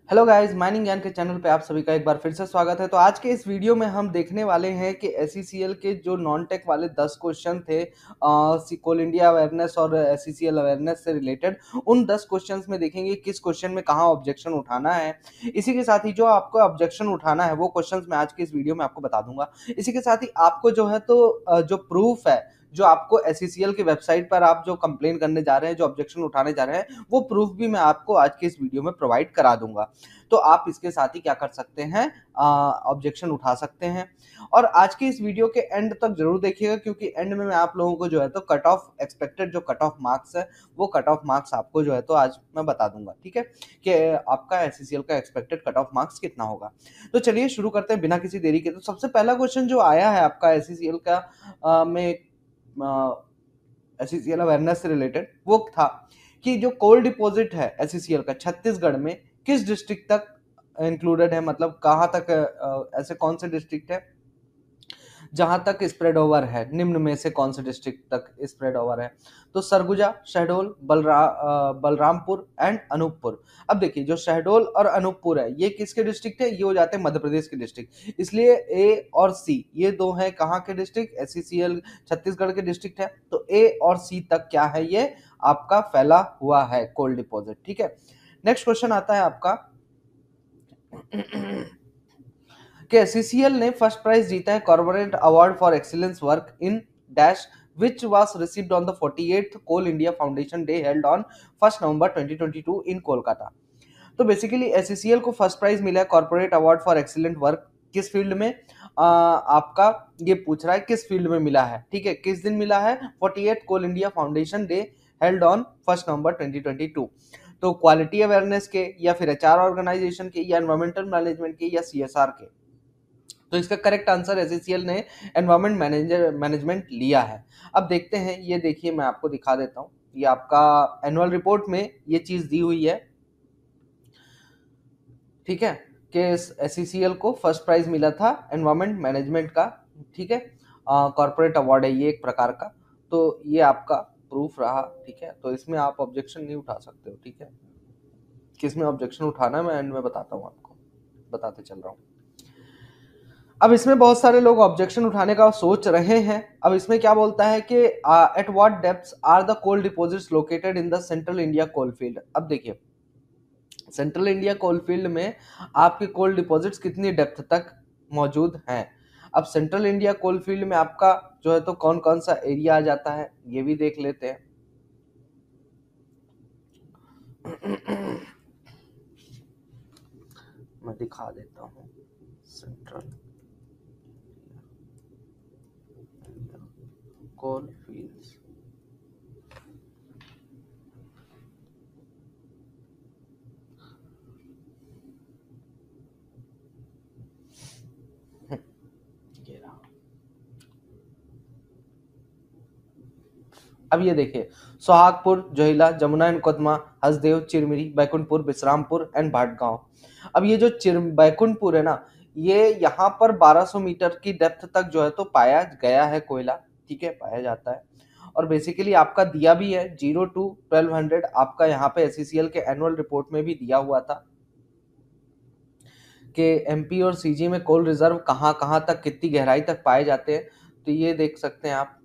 Hello guys, mining ज्ञान के channel पे आप सभी का एक बार फिर से स्वागत है। तो आज के इस वीडियो में हम देखने वाले हैं कि एसईसीएल के जो नॉन टेक वाले 10 क्वेश्चन थे कोल इंडिया अवेयरनेस और एसईसीएल अवेयरनेस से रिलेटेड, उन 10 क्वेश्चंस में देखेंगे किस क्वेश्चन में कहाँ ऑब्जेक्शन उठाना है। इसी के साथ ही जो आपको ऑब्जेक्शन उठाना है वो क्वेश्चंस मैं आज के इस वीडियो में आपको बता दूंगा। इसी के साथ ही आपको जो है जो प्रूफ है, जो आपको एसईसीएल की वेबसाइट पर आप जो कंप्लेन करने जा रहे हैं, जो ऑब्जेक्शन उठाने जा रहे हैं, वो प्रूफ भी मैं आपको आज के इस वीडियो में प्रोवाइड करा दूंगा। तो आप इसके साथ ही क्या कर सकते हैं, ऑब्जेक्शन उठा सकते हैं। और आज की इस वीडियो के एंड तक जरूर देखिएगा, क्योंकि एंड में मैं आप लोगों को जो है तो कट ऑफ एक्सपेक्टेड जो कट ऑफ मार्क्स है, वो कट ऑफ मार्क्स आपको जो है तो आज मैं बता दूंगा। ठीक है, कि आपका एससीसीएल का एक्सपेक्टेड कट ऑफ मार्क्स कितना होगा। तो चलिए शुरू करते हैं बिना किसी देरी के। तो सबसे पहला क्वेश्चन जो आया है आपका एससीसीएल का में एससीसीएल अवेयरनेस से रिलेटेड, वो था कि जो कोल डिपॉजिट है एससीसीएल का छत्तीसगढ़ में किस डिस्ट्रिक्ट तक इंक्लूडेड है, मतलब कहाँ तक, ऐसे कौन से डिस्ट्रिक्ट है जहां तक स्प्रेड ओवर है, निम्न में से कौन से डिस्ट्रिक्ट तक स्प्रेड ओवर है। तो सरगुजा, शहडोल, बलरामपुर एंड अनूपपुर। अब देखिए, जो शहडोल और अनूपपुर है ये किसके डिस्ट्रिक्ट है, ये हो जाते हैं मध्य प्रदेश के डिस्ट्रिक्ट, इसलिए ए और सी ये दो हैं कहाँ के डिस्ट्रिक्ट, एससीसीएल छत्तीसगढ़ के डिस्ट्रिक्ट है। तो ए और सी तक क्या है, ये आपका फैला हुआ है कोल डिपॉजिट। ठीक है, नेक्स्ट क्वेश्चन आता है आपका कि एससीसीएल ने फर्स्ट प्राइज जीता है corporate award for excellence work in dash which was received on the 48th Coal India Foundation Day held on 1st November 2022 in Kolkata. तो बेसिकली एससीसीएल को फर्स्ट प्राइज मिला है corporate award for excellent work, किस field में, आपका ये पूछ रहा है किस फील्ड में मिला है। ठीक है, किस दिन मिला है, 48th Coal India foundation day held on 1st November 2022। तो क्वालिटी अवेयरनेस के, या फिर एचआर ऑर्गेनाइजेशन के, या एनवायरमेंटल मैनेजमेंट के, या सीएसआर के। तो इसका करेक्ट आंसर एससीसीएल ने एनवायरमेंट मैनेजमेंट लिया है। अब देखते हैं, ये देखिए मैं आपको दिखा देता हूँ, ये आपका एनुअल रिपोर्ट में ये चीज दी हुई है। ठीक है, कि एससीसीएल को फर्स्ट प्राइज मिला था एनवायरमेंट मैनेजमेंट का। ठीक है, कॉर्पोरेट अवार्ड है ये एक प्रकार का। तो ये आपका प्रूफ रहा। ठीक है, तो इसमें आप ऑब्जेक्शन नहीं उठा सकते हो। ठीक है, किसमें ऑब्जेक्शन उठाना है मैं एंड में बताता हूँ, आपको बताते चल रहा हूँ। अब इसमें बहुत सारे लोग ऑब्जेक्शन उठाने का सोच रहे हैं। अब इसमें क्या बोलता है कि at what depths are the coal deposits located in the central India coal field. अब देखिए, सेंट्रल इंडिया कोल फील्ड में आपके कोल डिपॉजिट्स कितनी डेप्थ तक मौजूद हैं। अब सेंट्रल इंडिया कोल फील्ड में आपका जो है तो कौन कौन सा एरिया आ जाता है, ये भी देख लेते हैं। मैं दिखा देता हूँ, सेंट्रल कोल फील्ड्स। अब ये देखिए, सोहागपुर, जोहिला, जमुना एंड कोतमा, हसदेव, चिरमिरी, बैकुंठपुर, विश्रामपुर एंड भाटगांव। अब ये जो बैकुंठपुर है ना, ये यहाँ पर 1200 मीटर की डेप्थ तक जो है तो पाया गया है कोयला। ठीक है, पाया जाता है। और बेसिकली आपका दिया भी है 0 to 1200, आपका यहाँ पे एससीसीएल के एनुअल रिपोर्ट में भी दिया हुआ था कि एमपी और सीजी में कोल रिजर्व कहाँ कहाँ तक, कितनी गहराई तक पाए जाते हैं। तो ये देख सकते हैं आप,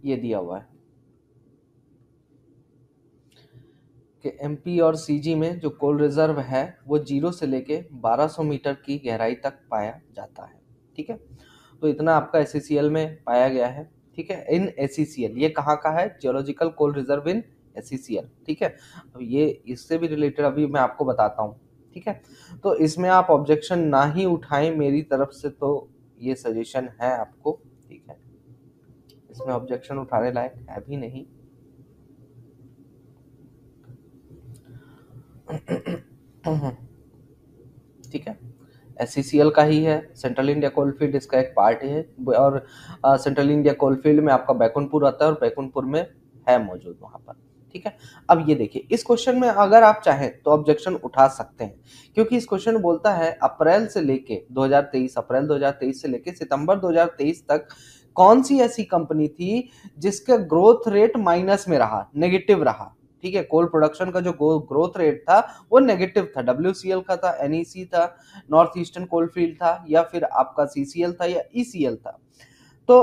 ये दिया हुआ है कि एमपी और सीजी में जो कोल रिजर्व है वो 0 से लेके 1200 मीटर की गहराई तक पाया जाता है। ठीक है, तो इतना आपका एससीसीएल में पाया गया है। ठीक है, इन एससीसीएल, ये कहाँ का है, geological coal reserve in SCCL. ठीक है, अब ये इससे भी रिलेटेड अभी मैं आपको बताता हूँ। ठीक है, तो इसमें आप ऑब्जेक्शन ना ही उठाएं मेरी तरफ से, तो ये सजेशन है आपको। ठीक है, इसमें ऑब्जेक्शन उठाने लायक है भी नहीं। ठीक है, एससीसीएल का ही है, सेंट्रल इंडिया कोलफील्ड इसका एक पार्ट है। और सेंट्रल इंडिया कोलफील्ड में आपका बैकुंठपुर आता है, और बैकुंठपुर में है मौजूद वहां पर। ठीक है, अब ये देखिए, इस क्वेश्चन में अगर आप चाहें तो ऑब्जेक्शन उठा सकते हैं, क्योंकि इस क्वेश्चन बोलता है अप्रैल से लेके 2023, अप्रैल 2023 से लेके सितंबर 2023 तक कौन सी ऐसी कंपनी थी जिसका ग्रोथ रेट माइनस में रहा, नेगेटिव रहा, ठीक है। कोल प्रोडक्शन का जो ग्रोथ रेट था वो नेगेटिव था, WCL का था, NEC था, नॉर्थ ईस्टर्न कोलफील्ड था, या फिर आपका CCL था, या ECL था। तो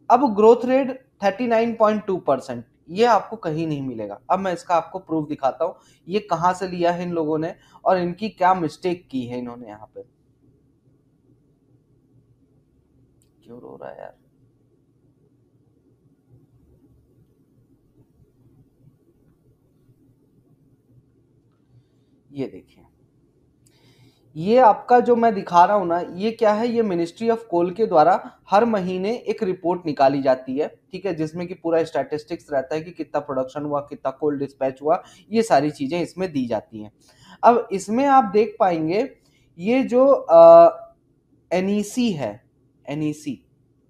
अब ग्रोथ रेट 39.2%, ये आपको कहीं नहीं मिलेगा। अब मैं इसका आपको प्रूफ दिखाता हूं, ये कहां से लिया है इन लोगों ने और इनकी क्या मिस्टेक की है इन्होंने यहाँ पे। क्यों रो रहा है यार? ये देखिए, ये आपका जो मैं दिखा रहा हूं ना, ये क्या है, ये मिनिस्ट्री ऑफ कोल के द्वारा हर महीने एक रिपोर्ट निकाली जाती है, ठीक है, जिसमें कि पूरा स्टैटिस्टिक्स रहता है कि कितना प्रोडक्शन हुआ, कितना कोल डिस्पैच हुआ, ये सारी चीजें इसमें दी जाती हैं। अब इसमें आप देख पाएंगे ये जो NEC है, NEC,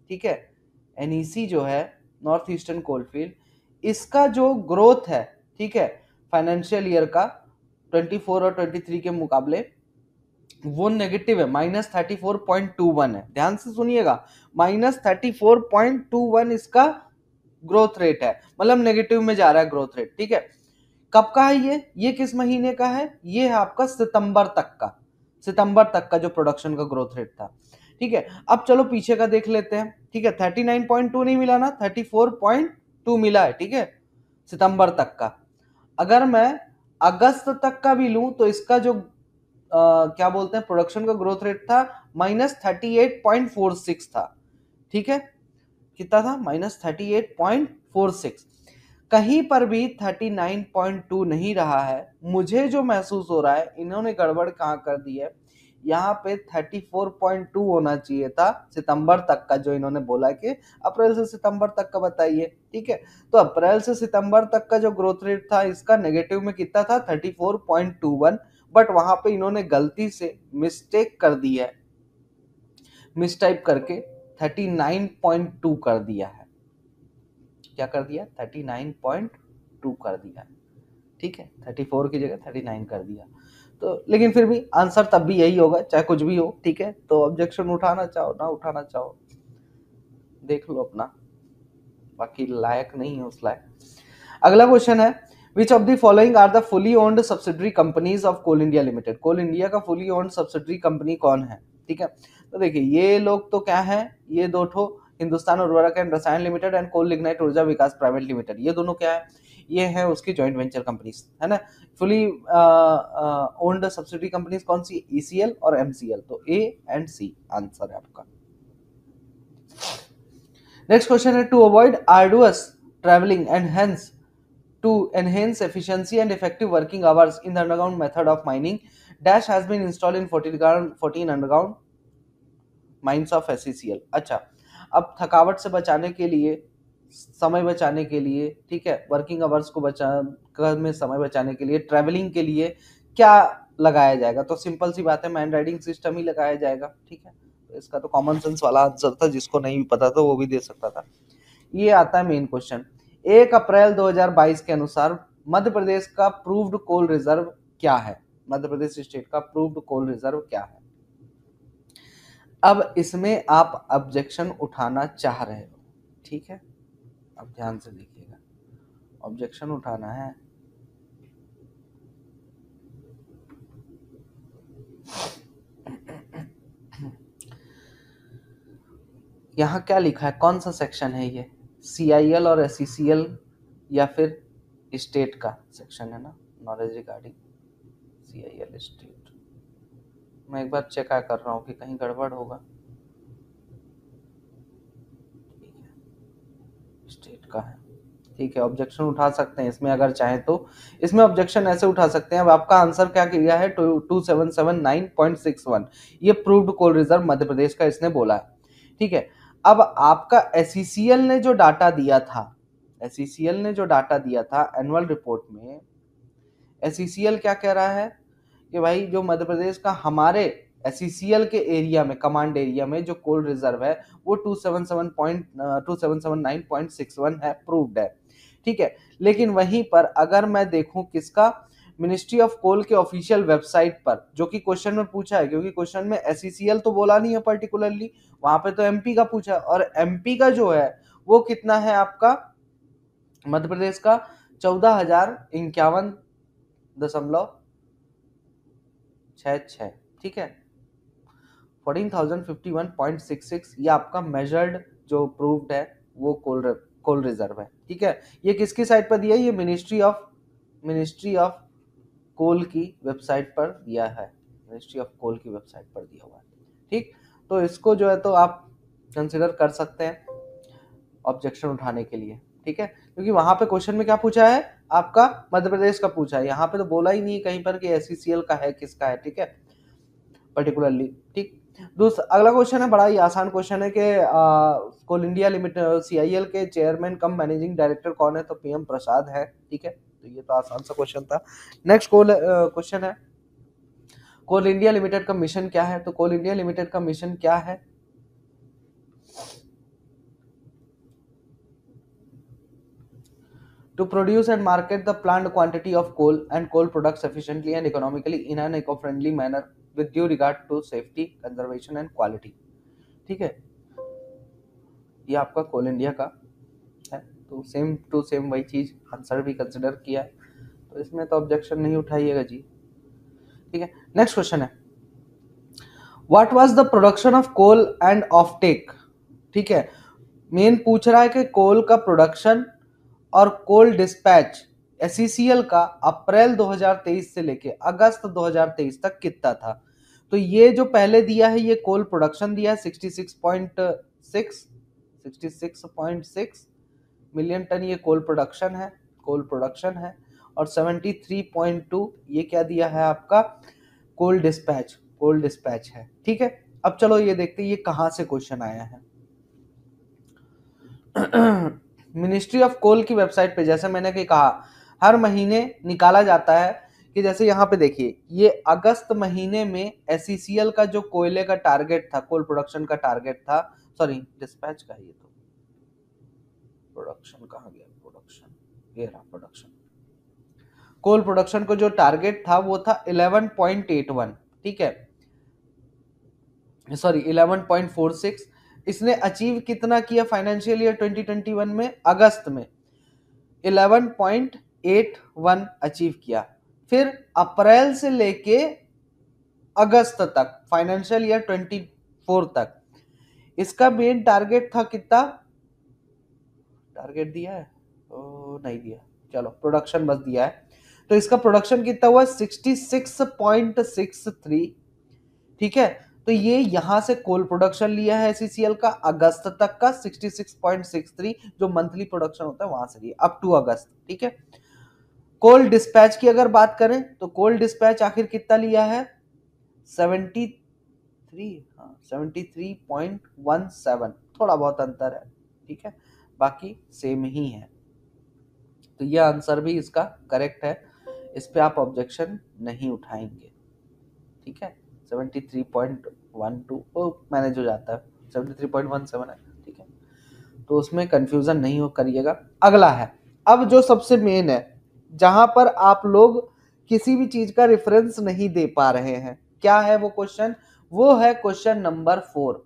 ठीक है, NEC जो है नॉर्थ ईस्टर्न कोलफील्ड, इसका जो ग्रोथ है, ठीक है, फाइनेंशियल ईयर का 24 और 23 के मुकाबले वो नेगेटिव है, -34.21 है। ध्यान से सुनिएगा, -34.21 इसका ग्रोथ रेट है, मतलब नेगेटिव में जा रहा है ग्रोथ रेट, ठीक है। कब का है ये किस महीने का है? ये है आपका सितंबर तक का जो प्रोडक्शन का ग्रोथ रेट था, ठीक है। अब चलो पीछे का देख लेते हैं, ठीक है। 39.2 नहीं मिला ना, 34.2 मिला है, ठीक है, सितंबर तक का। अगर मैं अगस्त तक का भी लूं तो इसका जो क्या बोलते हैं प्रोडक्शन का ग्रोथ रेट था -38.46 था, ठीक है। कितना था? -38.46। कहीं पर भी 39.2 नहीं रहा है। मुझे जो महसूस हो रहा है इन्होंने गड़बड़ कहाँ कर दी है, यहाँ पे 34.2 होना चाहिए था सितंबर तक का, जो इन्होंने बोला कि अप्रैल से सितंबर तक का बताइए, ठीक है। तो अप्रैल से सितंबर तक का जो ग्रोथ रेट था इसका नेगेटिव में कितना था? 34.21, बट वहां पे इन्होंने गलती से मिस्टेक कर दी है, मिसटाइप करके 39.2 कर दिया है। क्या कर दिया? 39.2 कर दिया, ठीक है, 34 की जगह 39 कर दिया। तो लेकिन फिर भी आंसर तब भी यही होगा, चाहे कुछ भी हो, ठीक है। तो ऑब्जेक्शन उठाना चाहो ना उठाना चाहो देख लो अपना, बाकी लायक नहीं है उस लायक। अगला क्वेश्चन है, which of the following are the fully owned subsidiary companies of Coal India limited? Coal India का फुली ओन्ड सब्सिडरी कंपनी कौन है, ठीक है। तो देखिए ये लोग तो क्या है, ये दो ठो, हिंदुस्तान उर्वरक एंड रसायन लिमिटेड एंड कोल लिग्नाइट ऊर्जा विकास प्राइवेट लिमिटेड, ये दोनों क्या है? ये है उसकी जॉइंट वेंचर कंपनीज, है ना। फुली ओन्ड सब्सिडरी कंपनीज कौन सी? ECL और MCL, तो A एंड C आंसर है आपका। नेक्स्ट क्वेश्चन है, to avoid arduous travelling and hence to enhance efficiency and effective working hours in the underground method of mining, dash has been installed in 14 underground mines of SCCL। अच्छा, अब थकावट से बचाने के लिए, समय बचाने के लिए, ठीक है, वर्किंग आवर्स को में समय बचाने के लिए, ट्रैवलिंग के लिए क्या लगाया जाएगा? तो सिंपल सी बात है, मैन राइडिंग सिस्टम ही लगाया जाएगा, ठीक है। तो इसका तो कॉमन सेंस वाला आंसर था, जिसको नहीं पता था वो भी दे सकता था। ये आता है मेन क्वेश्चन, 1 अप्रैल 2022 के अनुसार मध्य प्रदेश का प्रूव्ड कोल रिजर्व क्या है? मध्य प्रदेश स्टेट का प्रूव्ड कोल रिजर्व क्या है? अब इसमें आप ऑब्जेक्शन उठाना चाह रहे हो, ठीक है, अब ध्यान से देखिएगा, ऑब्जेक्शन उठाना है। यहाँ क्या लिखा है, कौन सा सेक्शन है ये? CIL और SCCL या फिर स्टेट का सेक्शन है ना, नॉलेज रिगार्डिंग CIL स्टेट। मैं एक बार चेक कर रहा हूँ कि कहीं गड़बड़ होगा, स्टेट का है, ठीक है। ऑब्जेक्शन उठा सकते हैं इसमें अगर चाहें तो, इसमें ऑब्जेक्शन ऐसे उठा सकते हैं। अब आपका आंसर क्या किया है? 2779.61, ये प्रूव्ड कोल रिजर्व मध्य प्रदेश का इसने बोला है, ठीक है। अब आपका SCCL ने जो डाटा दिया था, SCCL ने जो डाटा दिया था एनुअल रिपोर्ट में, SCCL क्या कह रहा है कि भाई जो मध्य प्रदेश का हमारे SCCL के एरिया में, कमांड एरिया में जो कोल रिजर्व है वो 277.279.61 है, प्रूव्ड है, ठीक है। लेकिन वहीं पर अगर मैं देखूं किसका, मिनिस्ट्री ऑफ कोल के ऑफिशियल वेबसाइट पर, जो कि क्वेश्चन में पूछा है, क्योंकि क्वेश्चन में एसईसीएल तो बोला नहीं है पर्टिकुलरली, वहां पे तो एमपी का पूछा है, और एमपी का जो है वो कितना है आपका, मध्य प्रदेश का 14,051.66, ठीक है, 14,051.66, ये आपका मेजर्ड जो प्रूव्ड है वो कोल रिजर्व है, ठीक है। ये किसकी साइट पर दिया है, ये मिनिस्ट्री ऑफ कोल की वेबसाइट पर दिया है, मिनिस्ट्री ऑफ कोल की वेबसाइट पर दिया हुआ है, ठीक। तो इसको जो है तो आप कंसिडर कर सकते हैं ऑब्जेक्शन उठाने के लिए, ठीक है, क्योंकि वहां पे क्वेश्चन में क्या पूछा है आपका, मध्य प्रदेश का पूछा है, यहाँ पे तो बोला ही नहीं कहीं पर कि एसईसीएल का है किसका है, ठीक है, पर्टिकुलरली, ठीक। दूसरा अगला क्वेश्चन है, बड़ा ही आसान क्वेश्चन है कि कोल इंडिया लिमिटेड सीआईएल के चेयरमैन कम मैनेजिंग डायरेक्टर कौन है, तो पीएम प्रसाद है, ठीक है। तो ये तो आसान सा क्वेश्चन था। नेक्स्ट क्वेश्चन है, कोल इंडिया लिमिटेड का मिशन क्या है, तो कोल इंडिया लिमिटेड का मिशन क्या है, to produce and market the planned quantity of coal and coal products efficiently and economically in an eco-friendly manner with due regard to safety, conservation and quality, ठीक है। ये आपका कोल इंडिया का है, तो सेम टू सेम वही चीज answer भी कंसिडर किया है, तो इसमें तो ऑब्जेक्शन नहीं उठाइएगा जी, ठीक है। नेक्स्ट क्वेश्चन है, what was the production of coal and offtake, ठीक है, मेन पूछ रहा है कि कोल का प्रोडक्शन और कोल डिस्पैच एसईसीएल का अप्रैल 2023 से लेके अगस्त 2023 तक कितना था। तो ये जो पहले दिया है ये कोल प्रोडक्शन दिया है 66.6 मिलियन टन, ये कोल प्रोडक्शन है, और 73.2 ये क्या दिया है आपका, कोल डिस्पैच है, ठीक है। अब चलो ये देखते हैं ये कहां से क्वेश्चन आया है। मिनिस्ट्री ऑफ कोल की वेबसाइट पे, जैसे मैंने कि कहा हर महीने निकाला जाता है, कि जैसे यहाँ पे देखिए ये अगस्त महीने में एसईसीएल का जो कोयले का टारगेट था, कोल प्रोडक्शन का टारगेट था, सॉरी डिस्पैच का, ये तो प्रोडक्शन कहाँ गया, ये रहा प्रोडक्शन, कोल प्रोडक्शन को जो टारगेट था वो था 11.81, ठीक है, सॉरी 11.46, इसने अचीव कितना किया फाइनेंशियल ईयर 2021 में, अगस्त में 11.81 अचीव किया, फिर अप्रैल से लेके अगस्त तक फाइनेंशियल ईयर 24 तक इसका मेन टारगेट था कितना, टारगेट दिया है नहीं दिया, चलो प्रोडक्शन बस दिया है, तो इसका प्रोडक्शन कितना हुआ 66.63, ठीक है। तो ये यहां से कोल प्रोडक्शन लिया है एसईसीएल का अगस्त तक का 66.63, जो मंथली प्रोडक्शन होता है वहां से लिया अप टू अगस्त, ठीक है। कोल डिस्पैच की अगर बात करें तो कोल डिस्पैच आखिर कितना लिया है 73.17, थोड़ा बहुत अंतर है, ठीक है, बाकी सेम ही है, तो यह आंसर भी इसका करेक्ट है, इस पे आप ऑब्जेक्शन नहीं उठाएंगे, ठीक है। 73.12 वो मैनेज हो जाता है, 73.17 है, ठीक है, तो उसमें कंफ्यूजन नहीं हो करिएगा। अगला है, अब जो सबसे मेन है, जहां पर आप लोग किसी भी चीज का रेफरेंस नहीं दे पा रहे हैं, क्या है वो क्वेश्चन, वो है क्वेश्चन नंबर 4।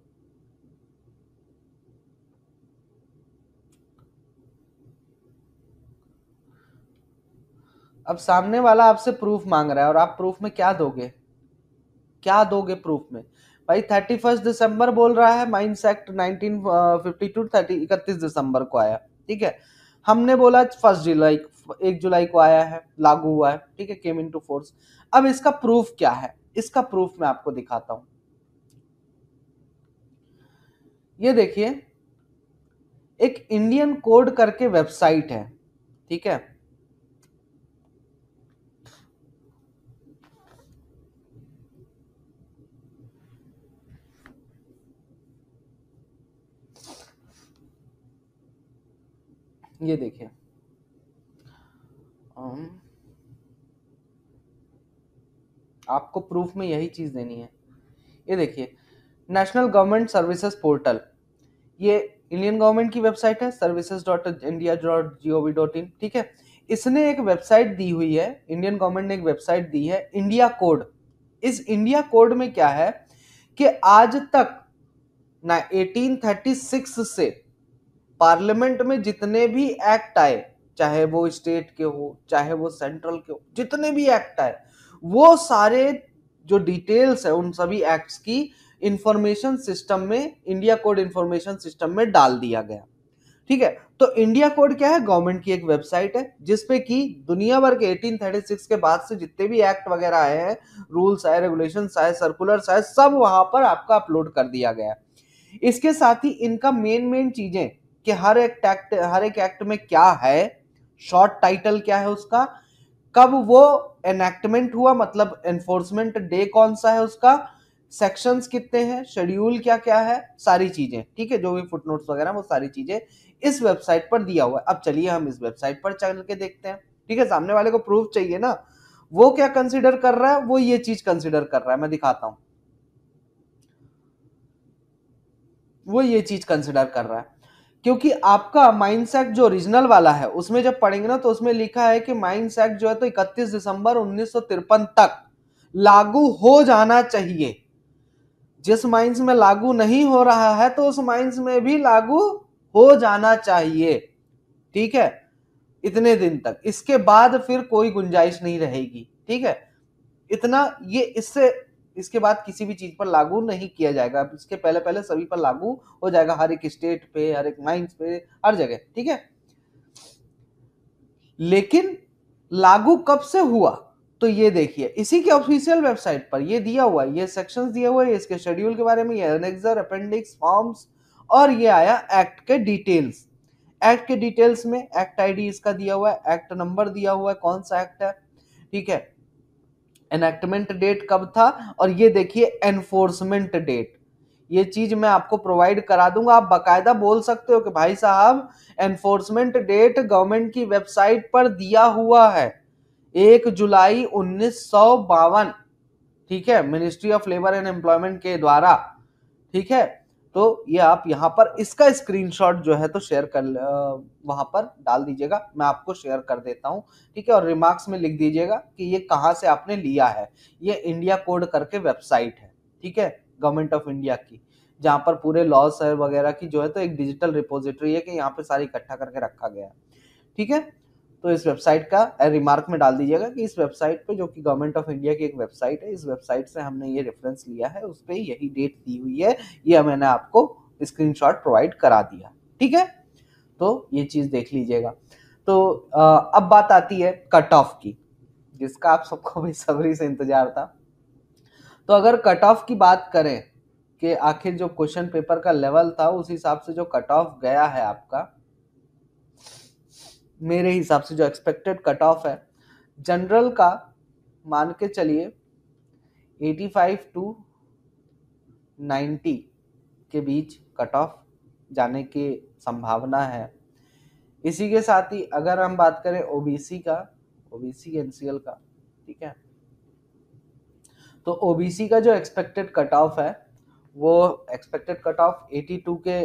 अब सामने वाला आपसे प्रूफ मांग रहा है और आप प्रूफ में क्या दोगे प्रूफ में, भाई 31 दिसंबर बोल रहा है, माइंस एक्ट 1952 31 दिसंबर को आया, ठीक है, हमने बोला 1 जुलाई को आया है, लागू हुआ है, ठीक है, केम इनटू फोर्स। अब इसका प्रूफ क्या है, इसका प्रूफ मैं आपको दिखाता हूं, ये देखिए एक इंडियन कोड करके वेबसाइट है, ठीक है, ये देखिए आपको प्रूफ में यही चीज देनी है, ये देखिए नेशनल गवर्नमेंट सर्विसेज पोर्टल, ये इंडियन गवर्नमेंट की वेबसाइट है services.india.gov.in, ठीक है। इसने एक वेबसाइट दी हुई है, इंडियन गवर्नमेंट ने एक वेबसाइट दी है, इंडिया कोड। इस इंडिया कोड में क्या है कि आज तक ना 1836 से पार्लियामेंट में जितने भी एक्ट आए, चाहे वो स्टेट के हो चाहे वो सेंट्रल के हो, जितने भी एक्ट आए वो सारे जो डिटेल्स है उन सभी एक्ट्स की इंफॉर्मेशन सिस्टम में, इंडिया कोड इंफॉर्मेशन सिस्टम में डाल दिया गया। ठीक है, तो इंडिया कोड क्या है, गवर्नमेंट की एक वेबसाइट है जिसपे कि दुनिया भर के 1836 के बाद से जितने भी एक्ट वगैरह आए हैं, रूल्स आए, रेगुलेशंस आए, सर्कुलर्स आए, सब वहां पर आपका अपलोड कर दिया गया है। इसके साथ ही इनका मेन चीजें कि हर एक एक्ट में क्या है, शॉर्ट टाइटल क्या है उसका, कब वो एनेक्टमेंट हुआ, मतलब एनफोर्समेंट डे कौन सा है उसका, सेक्शंस कितने हैं, शेड्यूल क्या क्या है, सारी चीजें, ठीक है, जो भी फुटनोट्स वगैरह वो सारी चीजें इस वेबसाइट पर दिया हुआ है। अब चलिए हम इस वेबसाइट पर चल के देखते हैं। ठीक है, सामने वाले को प्रूफ चाहिए ना, वो क्या कंसिडर कर रहा है, वो ये चीज कंसिडर कर रहा है, मैं दिखाता हूं। वो ये चीज कंसिडर कर रहा है क्योंकि आपका माइंस एक्ट जो ओरिजिनल वाला है उसमें जब पढ़ेंगे ना तो उसमें लिखा है कि माइंस एक्ट जो है तो 31 दिसंबर 1953 तक लागू हो जाना चाहिए। जिस माइंस में लागू नहीं हो रहा है तो उस माइंस में भी लागू हो जाना चाहिए। ठीक है, इतने दिन तक, इसके बाद फिर कोई गुंजाइश नहीं रहेगी। ठीक है, इतना, ये इससे इसके बाद किसी भी चीज पर लागू नहीं किया जाएगा, इसके पहले पहले सभी पर लागू हो जाएगा, हर एक स्टेट पे, हर एक माइंस पे, हर जगह। ठीक है, लेकिन लागू कब से हुआ, तो ये देखिए इसी के ऑफिशियल वेबसाइट पर ये दिया हुआ है, ये सेक्शंस दिए हुए हैं, इसके शेड्यूल के बारे में, ये एनेक्सर, अपेंडिक्स, फॉर्म्स, और ये आया एक्ट के डिटेल्स। एक्ट के डिटेल्स में एक्ट आईडी इसका दिया हुआ है, एक्ट नंबर दिया हुआ है, कौन सा एक्ट है, ठीक है, एनेक्टमेंट डेट कब था, और ये देखिए एनफोर्समेंट डेट। ये चीज मैं आपको प्रोवाइड करा दूंगा, आप बकायदा बोल सकते हो कि भाई साहब एनफोर्समेंट डेट गवर्नमेंट की वेबसाइट पर दिया हुआ है 1 जुलाई 1952। ठीक है, ministry of labour and employment के द्वारा। ठीक है, तो ये आप यहाँ पर इसका स्क्रीनशॉट जो है तो शेयर कर वहां पर डाल दीजिएगा, मैं आपको शेयर कर देता हूँ। ठीक है, और रिमार्क्स में लिख दीजिएगा कि ये कहाँ से आपने लिया है। ये इंडिया कोड करके वेबसाइट है, ठीक है, गवर्नमेंट ऑफ इंडिया की, जहाँ पर पूरे लॉस वगैरह की जो है तो एक डिजिटल रिपोजिटरी है कि यहाँ पे सारी इकट्ठा करके रखा गया है। ठीक है, तो इस वेबसाइट का रिमार्क में डाल दीजिएगा कि इस वेबसाइट पे, जो कि गवर्नमेंट ऑफ इंडिया की एक वेबसाइट है, इस वेबसाइट से हमने ये रेफरेंस लिया है, उस पर यही डेट दी हुई है, ये मैंने आपको स्क्रीनशॉट प्रोवाइड करा दिया। ठीक है, तो ये चीज देख लीजिएगा। तो अब बात आती है कट ऑफ की, जिसका आप सबको बेसब्री से इंतजार था। तो अगर कट ऑफ की बात करें कि आखिर जो क्वेश्चन पेपर का लेवल था उस हिसाब से जो कट ऑफ गया है आपका, मेरे हिसाब से जो एक्सपेक्टेड कट ऑफ है जनरल का, मान के चलिए 85 टू 90 के बीच कट ऑफ जाने की संभावना है। इसी के साथ ही अगर हम बात करें ओबीसी का, ओबीसी एनसीएल का, ठीक है, तो ओबीसी का जो एक्सपेक्टेड कट ऑफ है वो एक्सपेक्टेड कट ऑफ 82 के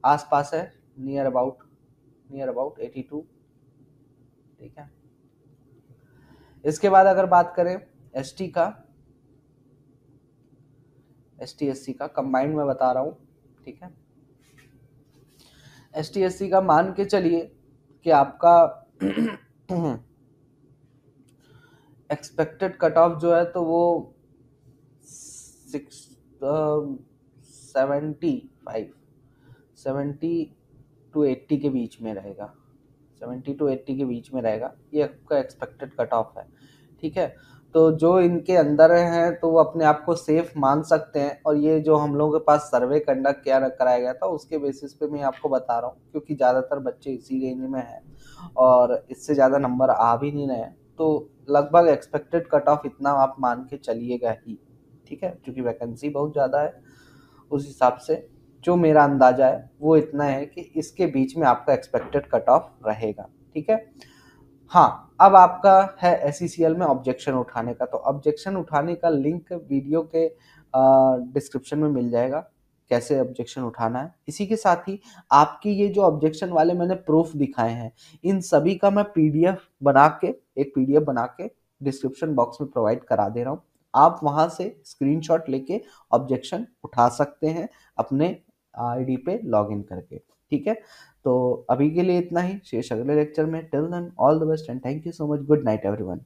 आसपास है, नियर अबाउट 82। ठीक है, इसके बाद अगर बात करें एसटी का, एसटी एससी का कंबाइंड में बता रहा हूं। ठीक है, एसटी एससी का मान के चलिए कि आपका एक्सपेक्टेड कट ऑफ जो है तो वो 70 टू 80 के बीच में रहेगा, 70 टू 80 के बीच में रहेगा, ये आपका एक्सपेक्टेड कट ऑफ है। ठीक है, तो जो इनके अंदर हैं तो वो अपने आप को सेफ मान सकते हैं, और ये जो हम लोगों के पास सर्वे कंडक्ट किया कराया गया था उसके बेसिस पे मैं आपको बता रहा हूँ, क्योंकि ज़्यादातर बच्चे इसी रेंज में हैं और इससे ज़्यादा नंबर आ भी नहीं रहे हैं, तो लगभग एक्सपेक्टेड कट ऑफ इतना आप मान के चलिएगा ही। ठीक है, क्योंकि वैकेंसी बहुत ज़्यादा है, उस हिसाब से जो मेरा अंदाजा है वो इतना है कि इसके बीच में आपका एक्सपेक्टेड कट ऑफ रहेगा। ठीक है, हाँ, अब आपका है एसईसीएल में ऑब्जेक्शन उठाने का, तो ऑब्जेक्शन उठाने का लिंक वीडियो के डिस्क्रिप्शन में मिल जाएगा, कैसे ऑब्जेक्शन उठाना है। इसी के साथ ही आपकी ये जो ऑब्जेक्शन वाले मैंने प्रूफ दिखाए हैं, इन सभी का मैं पीडीएफ बना के डिस्क्रिप्शन बॉक्स में प्रोवाइड करा दे रहा हूँ। आप वहाँ से स्क्रीनशॉट लेके ऑब्जेक्शन उठा सकते हैं अपने आईडी पे लॉगिन करके, ठीक है? तो अभी के लिए इतना ही, शेष अगले लेक्चर में। Till then all the best and thank you so much. Good night everyone.